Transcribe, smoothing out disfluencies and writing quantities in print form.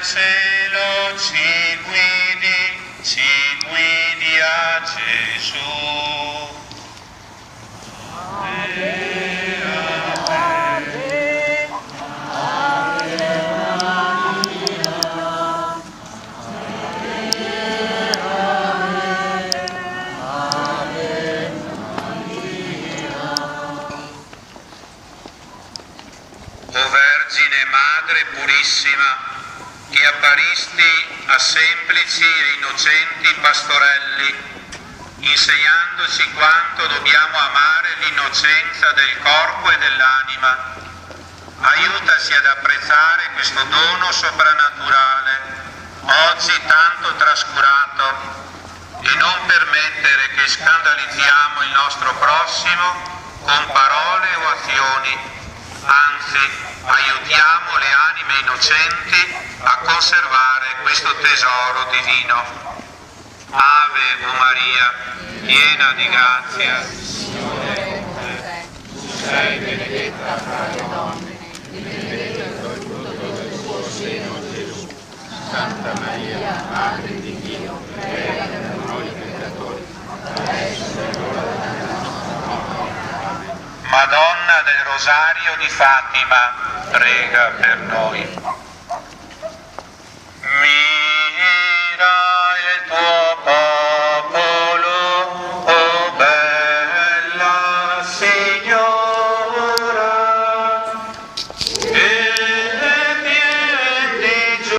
cielo ci guidi a Gesù. O Vergine Madre purissima, che apparisti a semplici e innocenti pastorelli, insegnandoci quanto dobbiamo amare l'innocenza del corpo e dell'anima, aiutaci ad apprezzare questo dono soprannaturale, oggi tanto trascurato, e non permettere che scandalizziamo il nostro prossimo con parole o azioni. Anzi, aiutiamo le anime innocenti a conservare questo tesoro divino. Ave o Maria, piena di grazia, Signore è con te. Tu sei benedetta fra le donne, e benedetto è il frutto del tuo seno, Gesù. Santa Maria, Madre di Dio, prega per noi peccatori, adesso è l'ora della nostra morte. Madonna del Rosario di Fatima, prega per noi. Mira il tuo popolo, o bella Signora.